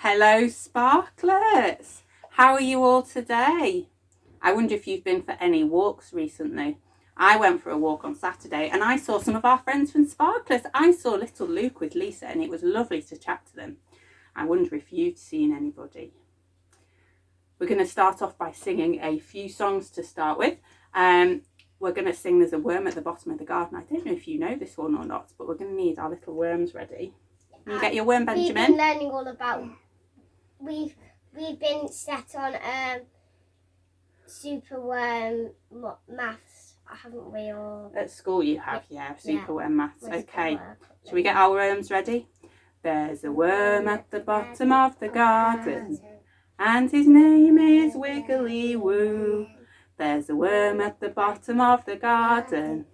Hello Sparklets! How are you all today? I wonder if you've been for any walks recently. I went for a walk on Saturday and I saw some of our friends from Sparklets. I saw little Luke with Lisa and it was lovely to chat to them. I wonder if you've seen anybody. We're going to start off by singing a few songs to start with. We're going to sing There's a Worm at the Bottom of the Garden. I don't know if you know this one or not, but we're going to need our little worms ready. Can you get your worm, Benjamin? We've been learning all about... We've been set on super worm maths, haven't we? Or at school you have, yeah, super worm maths. Okay, worm. shall we get our worms ready? There's a worm at the bottom of the garden, and his name is Wiggly Woo. There's a worm at the bottom of the garden,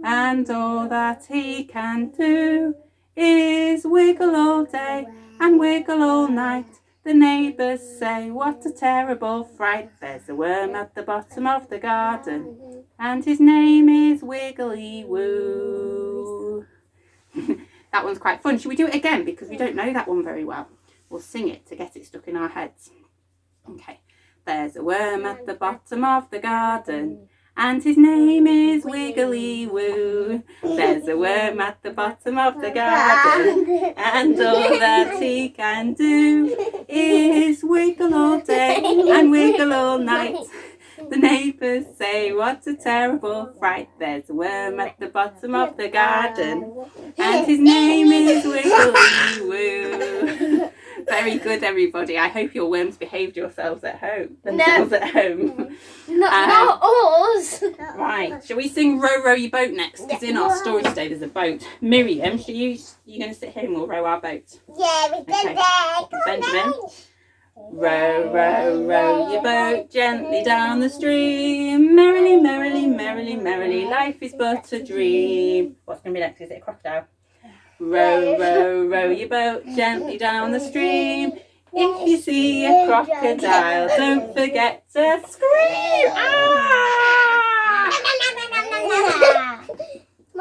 and all that he can do is wiggle all day and wiggle all night. The neighbours say, what a terrible fright. There's a worm at the bottom of the garden, and his name is Wiggly Woo. That one's quite fun. Should we do it again? Because we don't know that one very well. We'll sing it to get it stuck in our heads. Okay. There's a worm at the bottom of the garden, and his name is Wiggly Woo. There's a worm at the bottom of the garden, and all that he can do is wiggle all day and wiggle all night. The neighbours say, what a terrible fright. There's a worm at the bottom of the garden, and his name is Wiggly Woo. Very good, everybody. I hope your worms behaved yourselves at home. Themselves at home. Not us. Right. Shall we sing Row, Row Your Boat next? Because in our story today there's a boat. Miriam, you going to sit here and we'll row our boat? Yeah, we did that. Benjamin. Row, row, row your boat gently down the stream. Merrily, merrily, merrily, merrily, life is but a dream. What's going to be next? Is it a crocodile? Row, row, row your boat gently down the stream. If you see a crocodile, don't forget to scream. Ah!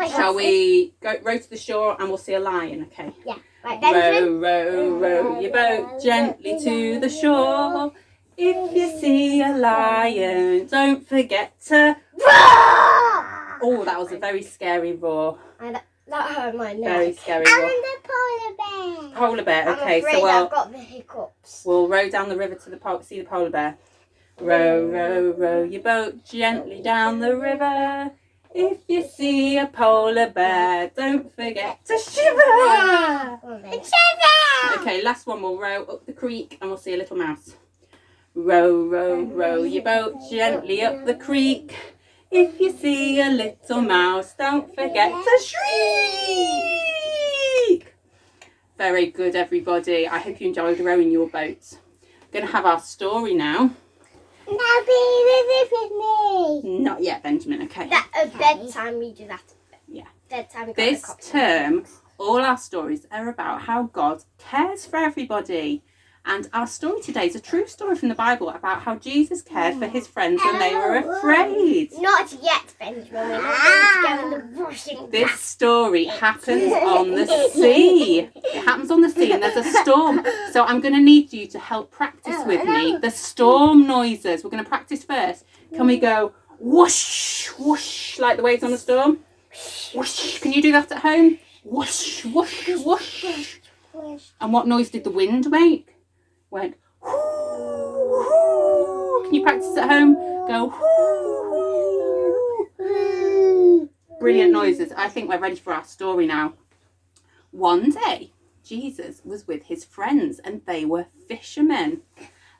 Shall we row to the shore and we'll see a lion, okay? Yeah. Right, row, row, row your boat gently to the shore. If you see a lion, don't forget to roar! Oh, that was a very scary roar. That hurt my neck. Very scary roar. And the polar bear. Polar bear, okay. I'm afraid I've got the hiccups. We'll row down the river to see the polar bear. Row, row, row your boat gently down the river. If you see a polar bear, don't forget to shiver. Shiver! Okay, last one. We'll row up the creek and we'll see a little mouse. Row, row, row your boat gently up the creek. If you see a little mouse, don't forget to shriek. Very good, everybody. I hope you enjoyed rowing your boat. We're going to have our story now. Now be with me. Not yet, Benjamin. Okay. At bedtime we do that. Yeah. Bedtime. This term, all our stories are about how God cares for everybody. And our story today is a true story from the Bible about how Jesus cared for his friends when they were afraid. Not yet, Benjamin. We're not going to go in the washing. This story happens on the sea. It happens on the sea and there's a storm. So I'm going to need you to help practice with me the storm noises. We're going to practice first. Can we go whoosh, whoosh, like the waves on the storm? Whoosh. Can you do that at home? Whoosh, whoosh, whoosh. And what noise did the wind make? Went whoo, whoo. Can you practice at home? Go whoo. Brilliant noises. I think we're ready for our story now. One day, Jesus was with his friends and they were fishermen.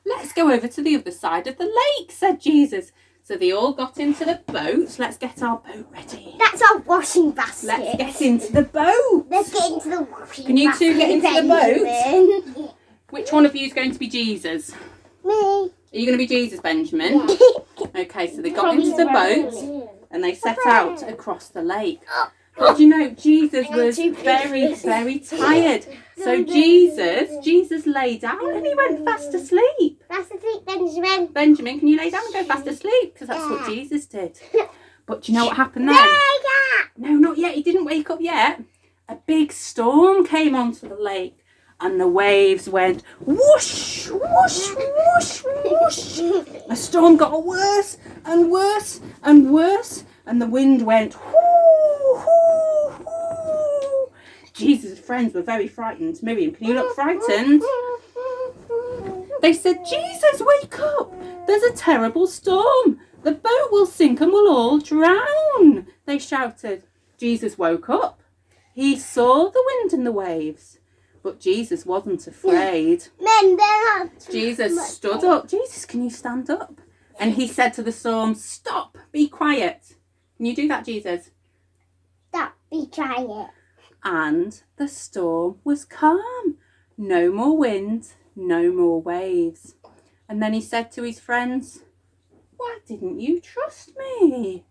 Let's go over to the other side of the lake, said Jesus. So they all got into the boat. Let's get our boat ready. That's our washing basket. Let's get into the boat. Let's get into the washing basket. Can you two get into the boat? Which one of you is going to be Jesus? Me. Are you going to be Jesus, Benjamin? Yeah. Okay, so they got into the boat and they set out across the lake. But you know, Jesus was very, very tired. So Jesus lay down and he went fast asleep. Fast asleep, Benjamin. Benjamin, can you lay down and go fast asleep? Because that's what Jesus did. But do you know what happened then? No, not yet. He didn't wake up yet. A big storm came onto the lake. and the waves went whoosh, whoosh, whoosh, whoosh. The storm got worse and worse and worse, and the wind went whoo, whoo, whoo. Jesus' friends were very frightened. Miriam, can you look frightened? They said, Jesus, wake up! There's a terrible storm. The boat will sink and we'll all drown, they shouted. Jesus woke up. He saw the wind and the waves, but Jesus wasn't afraid. Jesus stood up. Jesus, can you stand up? And he said to the storm, stop, be quiet. Can you do that, Jesus? Stop, be quiet. And the storm was calm. No more wind, no more waves. And then he said to his friends, why didn't you trust me?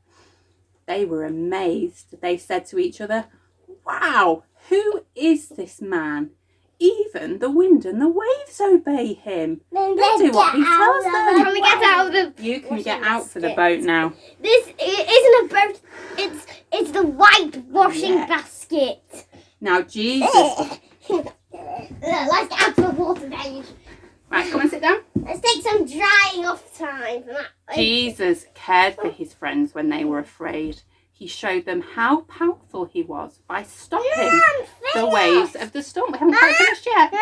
They were amazed. They said to each other, wow, who is this man? Even the wind and the waves obey him. They do what he tells them. Can we get out of the... You can get out for the boat now. This isn't a boat. It's the white washing basket. Now Jesus... Let's get out to the water then. Right, come and sit down. Let's take some drying off time. Jesus cared for his friends when they were afraid. He showed them how powerful he was by stopping the waves of the storm. We haven't quite finished yet.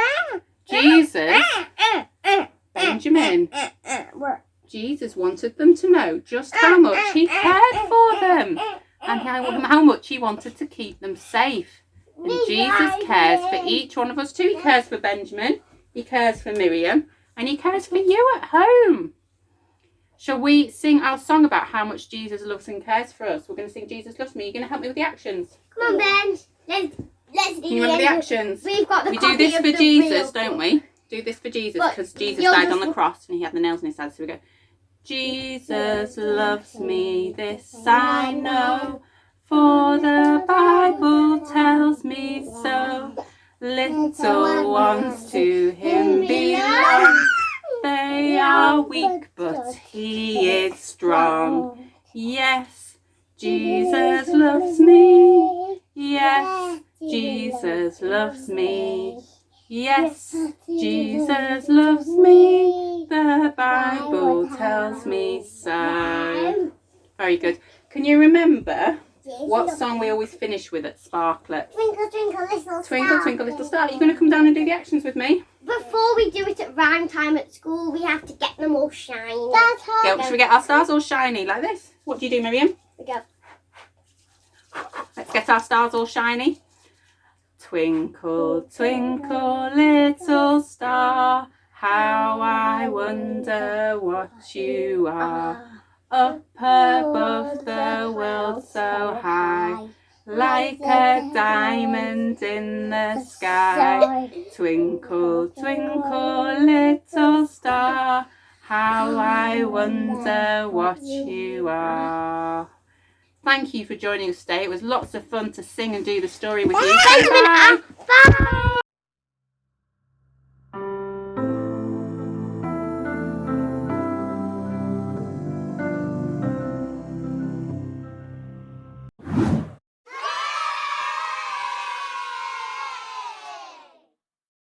Jesus, Benjamin, Jesus wanted them to know just how much he cared for them and how much he wanted to keep them safe. And Jesus cares for each one of us too. He cares for Benjamin, he cares for Miriam, and he cares for you at home. Shall we sing our song about how much Jesus loves and cares for us? We're going to sing Jesus Loves Me. You're going to help me with the actions. Come on, Ben. Let's do Can you remember the actions? We've got the We do this for Jesus, don't we? Do this for Jesus because Jesus died on the cross and he had the nails in his side. So we go, Jesus loves me, this I know, for the Bible tells me so. Little ones to him belong. They are weak, but he is strong. Yes, Jesus loves me. Yes, Jesus loves me. Yes, Jesus loves me. The Bible tells me so. Very good. Can you remember what song we always finish with at Sparklets? Twinkle, twinkle, little star. Twinkle, twinkle, little star. Are you going to come down and do the actions with me? Before we do it at rhyme time at school, we have to get them all shiny. Should we get our stars all shiny like this? What do you do, Miriam? We go. Let's get our stars all shiny. Twinkle, twinkle, little star, how I wonder what you are. Up above the world so high, like a diamond in the sky. Twinkle, twinkle, little star, how I wonder what you are. Thank you for joining us today. It was lots of fun to sing and do the story with you. Bye bye.